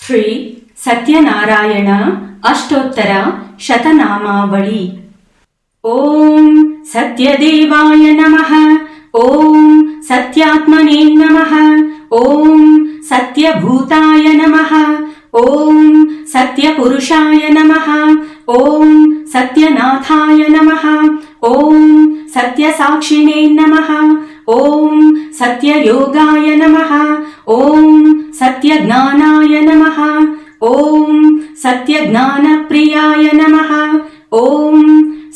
ಶ್ರೀ ಸತ್ಯನಾರಾಯಣ ಅಷ್ಟೋತ್ತರ ಶತನಾಮಾವಳಿ. ಓಂ ಸತ್ಯದೇವಾಯ ನಮಃ. ಓಂ ಸತ್ಯಾತ್ಮನೇ ನಮಃ. ಓಂ ಸತ್ಯಭೂತಾಯ ನಮಃ. ಓಂ ಸತ್ಯಪುರುಷಾಯ ನಮಃ. ಓಂ ಸತ್ಯನಾಥಾಯ ನಮಃ. ಓಂ ಸತ್ಯಸಾಕ್ಷಿಣೇ ನಮಃ. ಓಂ ಸತ್ಯಯೋಗಾಯ ನಮಃ. ಓಂ ಸತ್ಯಜ್ಞಾನಾಯ ನಮಃ. ಓಂ ಸತ್ಯಜ್ಞಾನಪ್ರಿಯಾಯ ನಮಃ. ಓಂ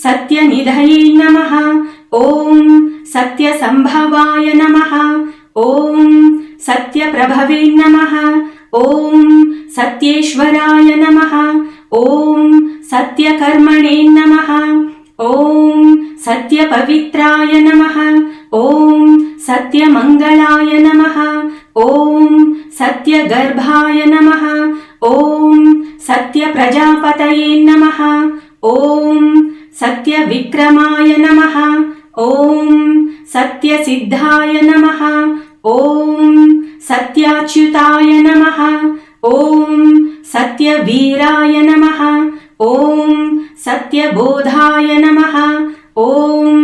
ಸತ್ಯನಿಧಯೇ ನಮಃ. ಓಂ ಸತ್ಯಸಂಭವಾಯ ನಮಃ. ಓಂ ಸತ್ಯಪ್ರಭವೇ ನಮಃ. ಓಂ ಸತ್ಯೇಶ್ವರಾಯ ನಮಃ. ಓಂ ಸತ್ಯಕರ್ಮಣೇ ನಮಃ. ಓಂ ಸತ್ಯಪವಿತ್ರಾಯ ನಮಃ. ಓಂ ಸತ್ಯಮಂಗಳಾಯ ನಮಃ. ಓಂ ಸತ್ಯಗರ್ಭಾಯ ನಮಃ. ಓಂ ಸತ್ಯಪ್ರಜಾಪತಯೇ ನಮಃ. ಓಂ ಸತ್ಯವಿಕ್ರಮಾಯ ನಮಃ. ಓಂ ಸತ್ಯಸಿದ್ಧಾಯ ನಮಃ. ಓಂ ಸತ್ಯಾಚ್ಯುತಾಯ ನಮಃ. ಓಂ ಸತ್ಯವೀರಾಯ ನಮಃ. ಓಂ ಸತ್ಯಬೋಧಾಯ ನಮಃ. ಓಂ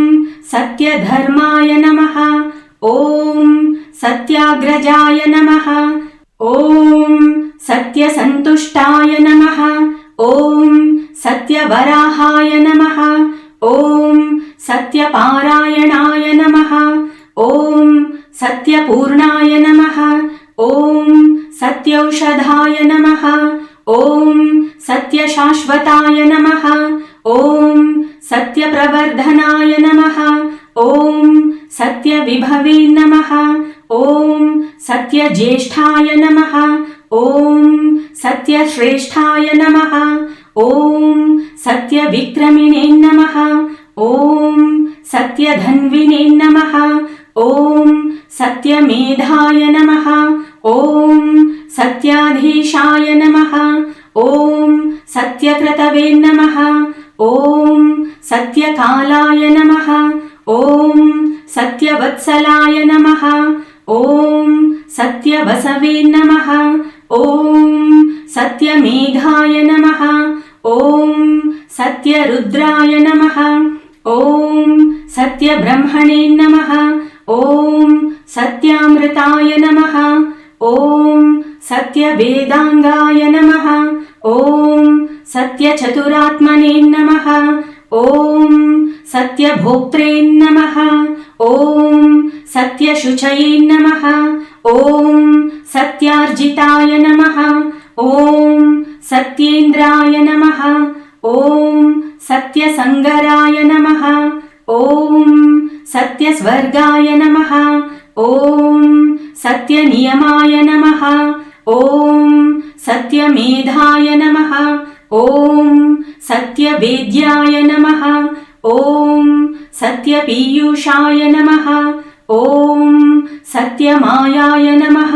ಸತ್ಯಧರ್ಮಾಯ ನಮಃ. ಓಂ ಸತ್ಯಾಗ್ರಜಾಯ ನಮಃ. ಓಂ ಸತ್ಯಸಂತುಷ್ಟಾಯ ನಮಃ. ಓಂ ಸತ್ಯವರಾಹಾಯ ನಮಃ. ಓಂ ಸತ್ಯಪಾರಾಯಣಾಯ ನಮಃ. ಓಂ ಸತ್ಯಪೂರ್ಣಾಯ ನಮಃ. ಓಂ ಸತ್ಯೌಷಧಾಯ ನಮಃ. ಓಂ ಸತ್ಯಶಾಶ್ವತಾಯ ನಮಃ. ಓಂ ಸತ್ಯಪ್ರವರ್ಧನಾಯ ನಮಃ. ಓಂ ಸತ್ಯವಿಭವೇ ನಮಃ. ಓಂ ಸತ್ಯಜ್ಯೇಷ್ಠಾಯ ನಮಃ. ಓಂ ಸತ್ಯಶ್ರೇಷ್ಠಾಯ ನಮಃ. ಓಂ ಸತ್ಯವಿಕ್ರಮಿಣೇ ನಮಃ. ಓಂ ಸತ್ಯಧನ್ವಿನೇ ನಮಃ. ಓಂ ಸತ್ಯಮೇಧಾಯ ನಮಃ. ಓಂ ಸತ್ಯಾಧೀಶಾಯ ನಮಃ. ಓಂ ಸತ್ಯಕೃತವೇ ನಮಃ. ಓಂ ಸತ್ಯಕಾಲಾಯ ನಮಃ. ಓಂ ಸತ್ಯವತ್ಸಲಾಯ ನಮಃ. ಓಂ ಸತ್ಯವಸವೇ ನಮಃ. ಓಂ ಸತ್ಯಮೇಘಾಯ ನಮಃ. ಓಂ ಸತ್ಯರುದ್ರಾಯ ನಮಃ. ಓಂ ಸತ್ಯಬ್ರಹ್ಮಣೇ ನಮಃ. ಓಂ ಸತ್ಯಾಮೃತಾಯ ನಮಃ. ಓಂ ಸತ್ಯವೇದಾಂಗಾಯ ನಮಃ. ಓಂ ಸತ್ಯಚತುರಾತ್ಮನೇ ನಮಃ. ಓಂ ಸತ್ಯಭೋಕ್ತ್ರೇ ನಮಃ. ಓಂ ಸತ್ಯಶುಚಯೇ ನಮಃ. ಓಂ ಸತ್ಯಾರ್ಜಿತಾಯ ನಮಃ. ಓಂ ಸತ್ಯೇಂದ್ರಾಯ ನಮಃ. ಓಂ ಸತ್ಯಸಂಗರಾಯ ನಮಃ. ಓಂ ಸತ್ಯಸ್ವರ್ಗಾಯ ನಮಃ. ಓಂ ಸತ್ಯನಿಯಮಾಯ ನಮಃ. ಓಂ ಸತ್ಯಮೇಧಾಯ ನಮಃ. ಓಂ ಸತ್ಯವೇದ್ಯಾಯ ನಮಃ. ಓಂ ಸತ್ಯಪೀಯೂಷಾಯ ನಮಃ. ಓಂ ಸತ್ಯಮಾಯಾಯ ನಮಃ.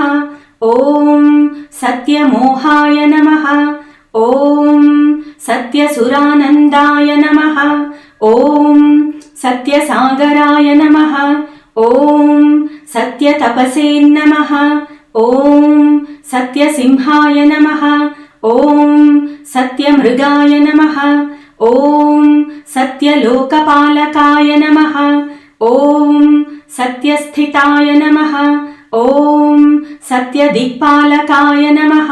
ಓಂ ಸತ್ಯಮೋಹಾಯ ನಮಃ. ಓಂ ಸತ್ಯಸುರಾನಂದಾಯ ನಮಃ. ಓಂ ಸತ್ಯಸಾಗರಾಯ ನಮಃ. ಓಂ ಸತ್ಯತಪಸೇ ನಮಃ. ಓಂ ಸತ್ಯಸಿಂಹಾಯ ನಮಃ. ಓಂ ಸತ್ಯಮೃಗಾಯ ನಮಃ. ಓಂ ಸತ್ಯಲೋಕಪಾಲಕಾಯ ನಮಃ. ಓಂ ಸತ್ಯಸ್ಥಿತಾಯ ನಮಃ. ಓಂ ಸತ್ಯದಿಕ್ಪಾಲಕಾಯ ನಮಃ.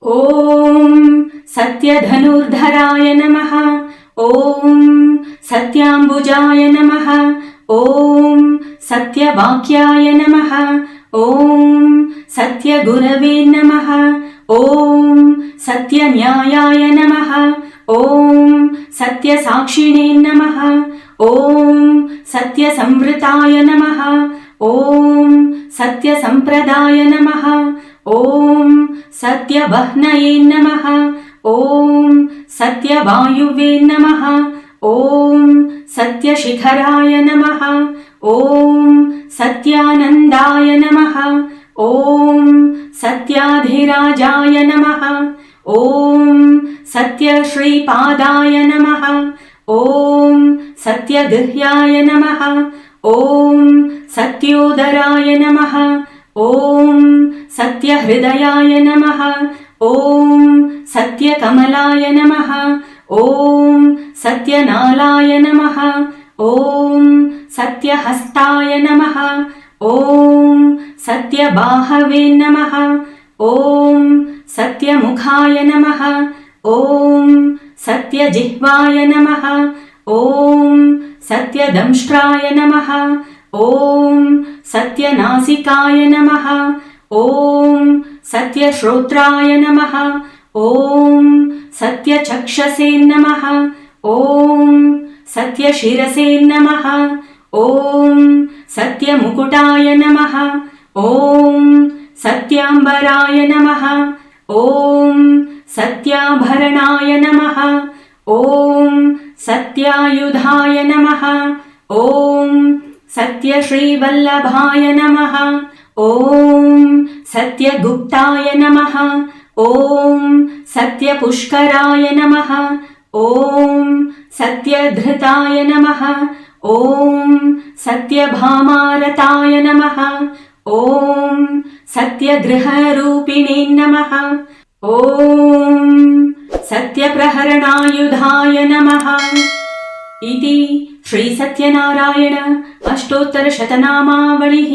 ಓಂ ಸತ್ಯಧನುರ್ಧರಾಯ ನಮಃ. ಓಂ ಸತ್ಯಾಂಬುಜಾಯ ನಮಃ. ಓಂ ಸತ್ಯವಾಕ್ಯಾಯ ನಮಃ. ಓಂ ಸತ್ಯಗುರವೇ ನಮಃ. ಓಂ ಸತ್ಯನ್ಯಾಯಾಯ ನಮಃ. ಓಂ ಸತ್ಯಸಾಕ್ಷಿಣೇ ನಮಃ. ಓಂ ಸತ್ಯಸಂವೃತಾಯ ನಮಃ. ಓಂ ಸತ್ಯಸಂಪ್ರದಾಯ ನಮಃ. ಓಂ ಸತ್ಯವಹ್ನಯೇ ನಮಃ. ಓಂ ಸತ್ಯವಾಯುವೇ ನಮಃ. ಓಂ ಸತ್ಯಶಿಖರಾಯ ನಮಃ. ಓಂ ಸತ್ಯಾನಂದಾಯ ನಮಃ. ಓಂ ಸತ್ಯಾಧಿರಾಜಾಯ ನಮಃ. ಓಂ ಸತ್ಯಶ್ರೀಪಾದಾಯ ನಮಃ. ಓಂ ಸತ್ಯಗೃಹ್ಯಾಯ ನಮಃ. ಓಂ ಸತ್ಯೋದರಾಯ ನಮಃ. ಓಂ ಸತ್ಯಹೃದಯಾಯ ನಮಃ. ॐ सत्यकमलाय नमः ॐ सत्यनालाय नमः ॐ सत्यहस्ताय नमः ॐ सत्यबाहवे नमः ॐ सत्यमुखाय नमः ॐ सत्यजिह्वाय नमः ॐ सत्यदंष्ट्राय नमः ॐ सत्यनासिकाय नमः ॐ सत्यश्रोत्राय नमः ॐ सत्यचक्षसे नमः ॐ सत्यशिरसे नमः ॐ सत्यमुकुटाय नमः ॐ सत्याम्बराय नमः ॐ सत्याभरणाय नमः ॐ सत्यायुधाय नमः ॐ सत्यश्रीवल्लभाय नमः ॐ सत्यगुप्ताय नमः ॐ सत्यपुष्कराय नमः ॐ सत्यधृताय नमः ॐ सत्यभामारताय नमः ॐ सत्यगृहरूपिणे नमः ॐ सत्यप्रहरणायुधाय नमः इति श्रीसत्यनारायण अष्टोत्तरशतनामावलिः।